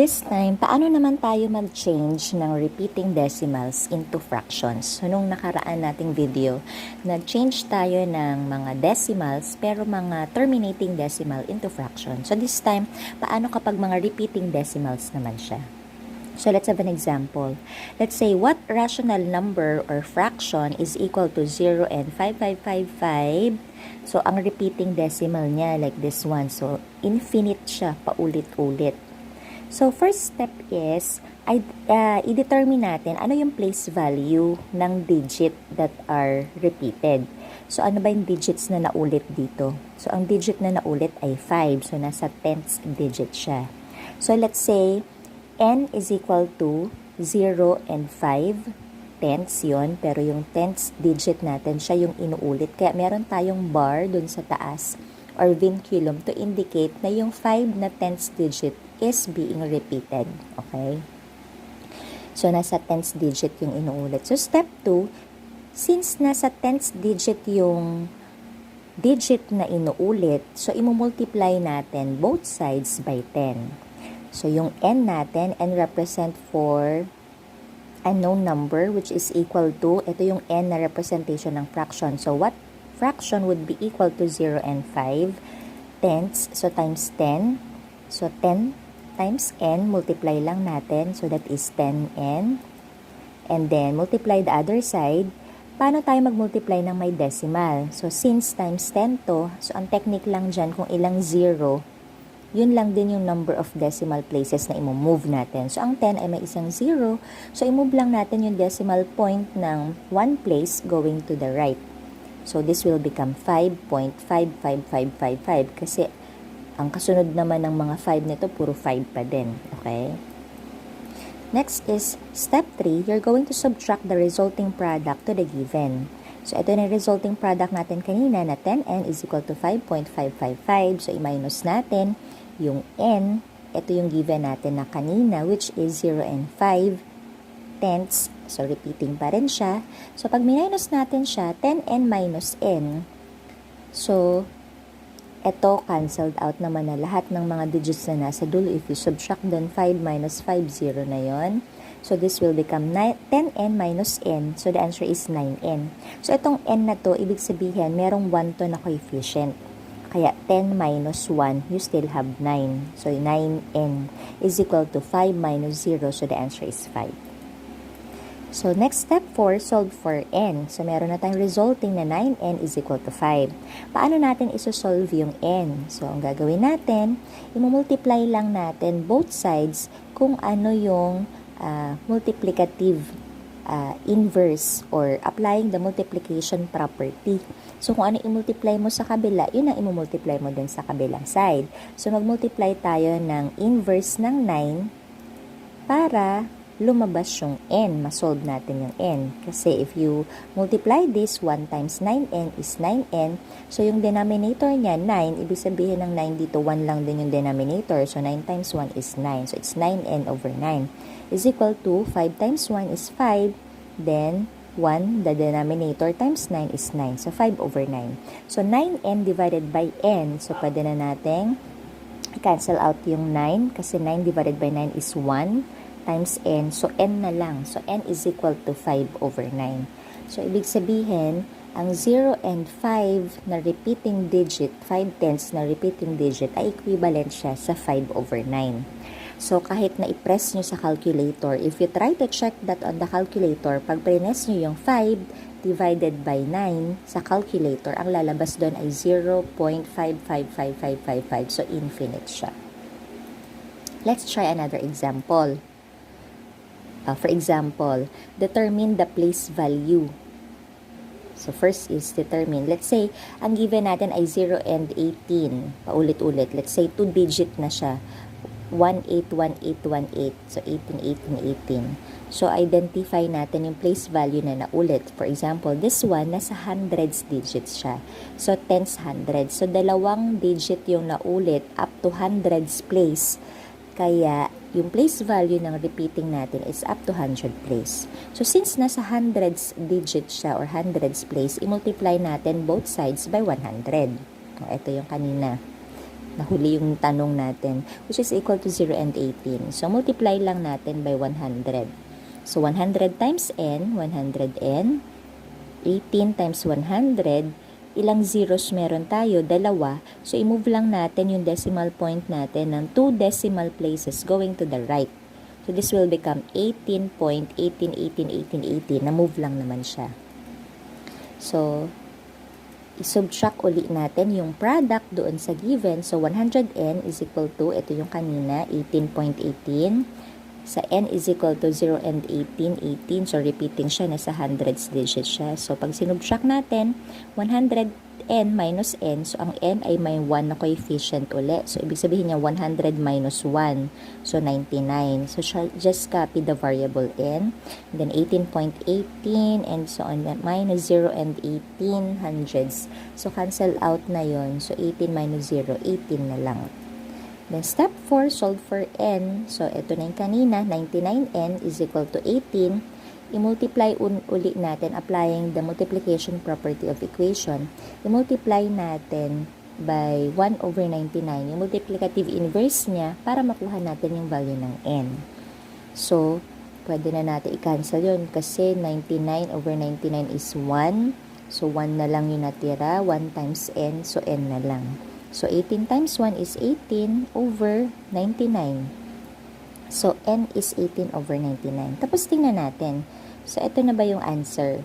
This time, paano naman tayo mag-change ng repeating decimals into fractions? So, nung nakaraan nating video, nag-change tayo ng mga decimals pero mga terminating decimal into fractions. So, this time, paano kapag mga repeating decimals naman siya? So, let's have an example. Let's say, what rational number or fraction is equal to 0 and 5555? So, ang repeating decimal niya, like this one. So, infinite siya, paulit-ulit. So, first step is, i-determine natin ano yung place value ng digit that are repeated. So, ano ba yung digits na naulit dito? So, ang digit na naulit ay 5. So, nasa 10th digit siya. So, let's say, n is equal to 0 and 5 tenths yun. Pero yung 10th digit natin, siya yung inuulit. Kaya meron tayong bar dun sa taas or vinculum to indicate na yung 5 na 10th digit is being repeated. Okay? So, nasa 10th digit yung inuulit. So, step 2, since nasa 10th digit yung digit na inuulit, so, imumultiply natin both sides by 10. So, yung n natin, n represent for unknown number which is equal to, ito yung n na representation ng fraction. So, what fraction would be equal to 0 and 5 tenths? So, times 10. So, 10 times n, multiply lang natin. So, that is 10n. And then, multiply the other side. Paano tayo mag-multiply ng may decimal? So, since times 10 to, so, ang technique lang dyan, kung ilang 0, yun lang din yung number of decimal places na i-move natin. So, ang 10 ay may isang 0. So, i-move lang natin yung decimal point ng one place going to the right. So, this will become 5.55555 kasi ang kasunod naman ng mga 5 nito, puro 5 pa din. Okay? Next is, step 3, you're going to subtract the resulting product to the given. So, ito na yung resulting product natin kanina na 10n is equal to 5.555. So, i-minus natin yung n. Ito yung given natin na kanina, which is 0 and 5 tenths. So, repeating pa rin siya. So, pag minus natin siya, 10n minus n. So, ito, cancelled out naman na lahat ng mga digits na nasa dulo. If you subtract then 5 minus 5, 0 na yon. So, this will become 10n minus n. So, the answer is 9n. So, itong n na to, ibig sabihin, merong 1 to na coefficient. Kaya, 10 minus 1, you still have 9. So, 9n is equal to 5 minus 0. So, the answer is 5. So, next step 4, solve for n. So, meron na tayong resulting na 9n is equal to 5. Paano natin isosolve yung n? So, ang gagawin natin, imumultiply lang natin both sides kung ano yung multiplicative inverse or applying the multiplication property. So, kung ano i-multiply mo sa kabila, yun ang imumultiply mo din sa kabilang side. So, mag-multiply tayo ng inverse ng 9 para lumabas yung n, masolve natin yung n. Kasi if you multiply this, 1 times 9n is 9n. So, yung denominator niya, 9, ibig sabihin ng 9 dito, 1 lang din yung denominator. So, 9 times 1 is 9. So, it's 9n over 9 is equal to 5 times 1 is 5. Then, 1, the denominator times 9 is 9. So, 5 over 9. So, 9n divided by n. So, pwede na natin cancel out yung 9 kasi 9 divided by 9 is 1 times n. So, n na lang. So, n is equal to 5 over 9. So, ibig sabihin, ang 0 and 5 na repeating digit, 5 tenths na repeating digit, ay equivalent siya sa 5 over 9. So, kahit na i-press nyo sa calculator, if you try to check that on the calculator, pag press nyo yung 5 divided by 9 sa calculator, ang lalabas doon ay 0.555555. So, infinite siya. Let's try another example. For example, determine the place value. So, first is determine. Let's say, ang given natin ay 0 and 18. Paulit-ulit. Let's say, 2-digit na siya. 181818. So, 181818. So, identify natin yung place value na naulit. For example, this one, nasa hundreds digits siya. So, tens hundreds. So, dalawang digit yung naulit up to hundreds place. Kaya, yung place value ng repeating natin is up to 100 place. So, since nasa hundreds digit siya or hundreds place, i-multiply natin both sides by 100. Ito yung kanina. Nahuli yung tanong natin, which is equal to 0 and 18. So, multiply lang natin by 100. So, 100 times n, 100 n. 18 times 100, ilang zeros meron tayo? Dalawa. So, i-move lang natin yung decimal point natin ng 2 decimal places going to the right. So, this will become 18.18181818. Na-move lang naman siya. So, i-subtract uli natin yung product doon sa given. So, 100n is equal to, ito yung kanina, 18.18. Sa n is equal to 0 and 18, 18. So, repeating siya, nasa hundreds digit siya. So, pag sinubtract natin, 100n minus n. So, ang n ay may 1 na coefficient uli. So, ibig sabihin niya 100 minus 1. So, 99. So, just copy the variable n. And then, 18.18 and so on. Minus 0 and 18 hundreds. So, cancel out na yon. So, 18 minus 0, 18 na lang. Then, step 4, solve for n. So, ito na yung kanina, 99n is equal to 18. I-multiply uli natin, applying the multiplication property of equation. I-multiply natin by 1 over 99, yung multiplicative inverse niya, para makuha natin yung value ng n. So, pwede na natin i-cancel yun, kasi 99 over 99 is 1. So, 1 na lang yung natira, 1 times n, so n na lang. So, 18 times 1 is 18 over 99. So, n is 18 over 99. Tapos, tingnan natin. So, ito na ba yung answer?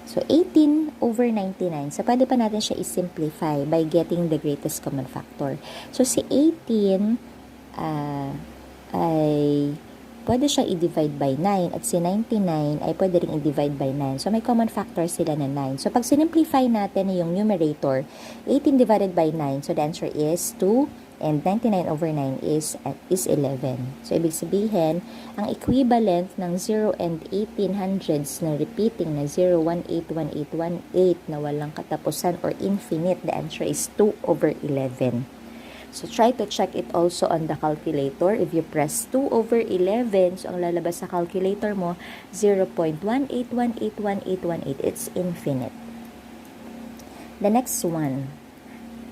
So, 18 over 99. So, pwede pa natin siya i-simplify by getting the greatest common factor. So, si 18 ay pwede siya i-divide by 9 at si 99 ay pwede rin i-divide by 9. So, may common factor sila na 9. So, pag sinimplify natin yung numerator, 18 divided by 9, so the answer is 2 and 99 over 9 is 11. So, ibig sabihin, ang equivalent ng 0 and 18 hundreds na repeating na 0, 1, 8, 1, 8, 1, 8 na walang katapusan or infinite, the answer is 2 over 11. So, try to check it also on the calculator. If you press 2 over 11, so ang lalabas sa calculator mo, 0.1818118. It's infinite. The next one.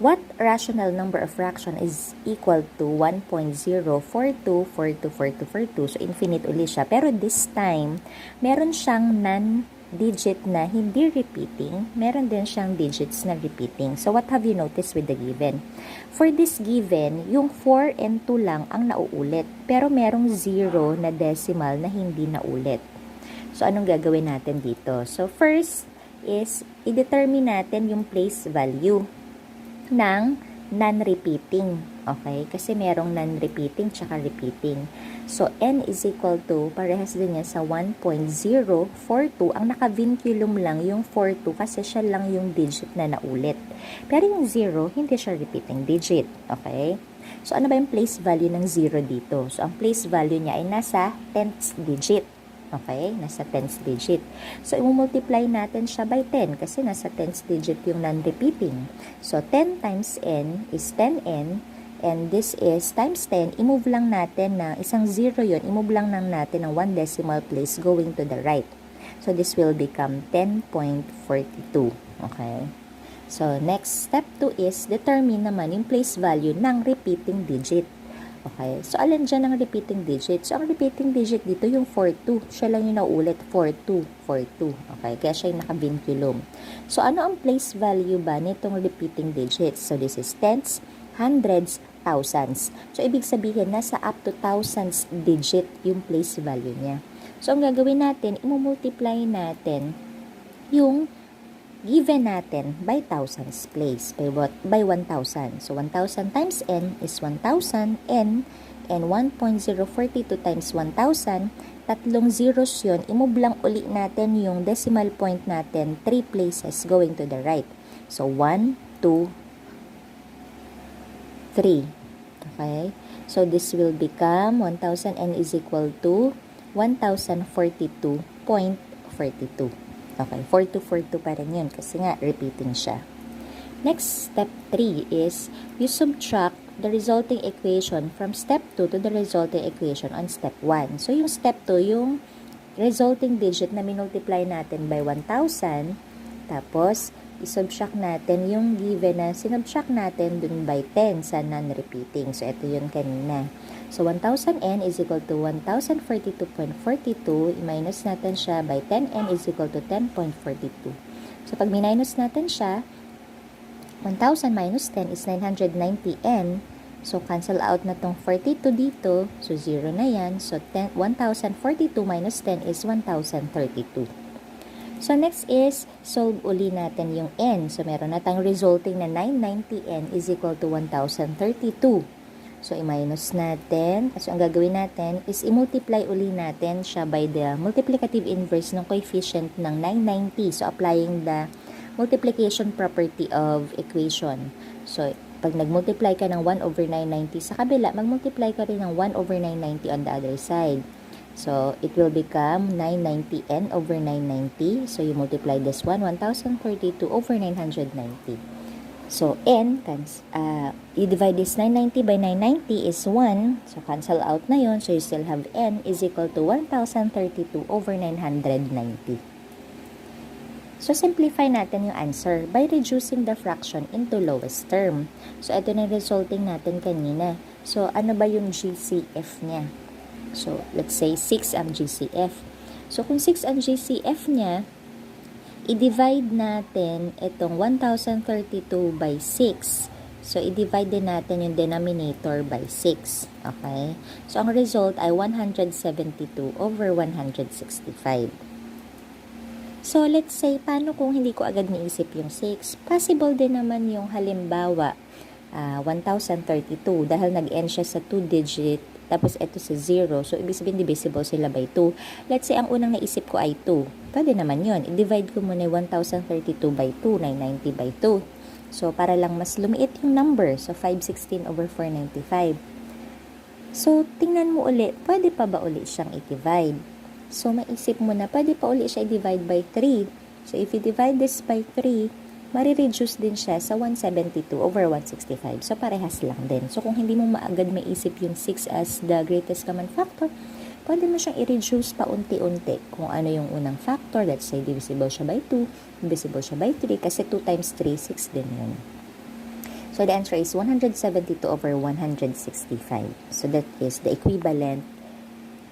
What rational number of fraction is equal to 1.042424242? So, infinite uli siya. Pero this time, meron siyang non-digit na hindi repeating. Meron din siyang digits na repeating. So, what have you noticed with the given? For this given, yung 4 and 2 lang ang nauulit. Pero merong 0 na decimal na hindi naulit. So, anong gagawin natin dito? So, first is, i-determine natin yung place value ng non-repeating. Okay? Kasi merong non-repeating tsaka repeating. So, n is equal to, parehas din niya sa 1.042. Ang naka-vinculum lang yung 42 kasi siya lang yung digit na naulit. Pero yung 0, hindi siya repeating digit. Okay? So, ano ba yung place value ng 0 dito? So, ang place value niya ay nasa 10th digit. Okay? Nasa 10th digit. So, i-multiply natin siya by 10 kasi nasa 10th digit yung non-repeating. So, 10 times n is 10n and this is times 10. I-move lang natin na isang 0 yun. I-move lang natin ng 1 decimal place going to the right. So, this will become 10.42. Okay? So, next step 2 is determine naman yung place value ng repeating digit. Okay. So, alin dyan ang repeating digit? So, ang repeating digit dito yung 42. Siya lang yung naulit. 42. 42. Okay. Kaya siya yung naka-vinculum. So, ano ang place value ba nitong repeating digits? So, this is tenths, hundreds, thousands. So, ibig sabihin, nasa up to thousands digit yung place value niya. So, ang gagawin natin, imumultiply natin yung given natin by thousands place, by 1,000. So, 1,000 times n is 1,000 n, and 1.042 times 1,000, tatlong zeros yun. I-move lang uli natin yung decimal point natin 3 places going to the right. So, 1, 2, 3. Okay? So, this will become 1,000 n is equal to 1,042.42. Okay, 4242 pa rin yun kasi nga repeating siya. Next, step 3 is you subtract the resulting equation from step 2 to the resulting equation on step 1. So, yung step 2, yung resulting digit na minultiply natin by 1,000, Tapos, isubtract natin yung given na sinubtract natin dun by 10 sa non-repeating. So, ito yun kanina. So, 1,000n is equal to 1,042.42. I-minus natin siya by 10n is equal to 10.42. So, pag minus natin siya, 1,000 minus 10 is 990n. So, cancel out na tong 42 dito. So, 0 na yan. So, 1,042 minus 10 is 1,032. So, next is, solve uli natin yung n. So, meron na tayong resulting na 990n is equal to 1,032. So, i-minus natin. So, ang gagawin natin is i-multiply uli natin siya by the multiplicative inverse ng coefficient ng 990. So, applying the multiplication property of equation. So, pag nag-multiply ka ng 1 over 990 sa kabila, mag-multiply ka rin ng 1 over 990 on the other side. So, it will become 990n over 990. So, you multiply this one, 1,032 over 990. So, n, you divide this 990 by 990 is 1. So, cancel out na yun. So, you still have n is equal to 1,032 over 990. So, simplify natin yung answer by reducing the fraction into lowest term. So, ito na yung resulting natin kanina. So, ano ba yung GCF niya? So, let's say 6 ang GCF. So, kung 6 ang GCF niya, i-divide natin itong 1,032 by 6. So, i-divide din natin yung denominator by 6. Okay? So, ang result ay 172 over 165. So, let's say, paano kung hindi ko agad naisip yung 6? Possible din naman yung halimbawa, 1,032 dahil nag-end siya sa 2-digit, tapos ito sa 0. So, ibig sabihin, divisible sila by 2. Let's say, ang unang naisip ko ay 2. Pwede naman yun. I-divide ko muna 1,032 by 2, 990 by 2. So, para lang mas lumiit yung number. So, 516 over 495. So, tingnan mo uli, pwede pa ba uli siyang i-divide? So, maisip mo na, pwede pa uli siya i-divide by 3. So, if you divide this by 3, marireduce din siya sa 172 over 165. So, parehas lang din. So, kung hindi mo maagad maisip yung 6 as the greatest common factor, pwede mo siyang i-reduce pa unti-unti. Kung ano yung unang factor, let's say divisible siya by 2, divisible siya by 3, kasi 2 times 3, 6 din yun. So, the answer is 172 over 165. So, that is the equivalent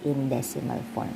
in decimal form.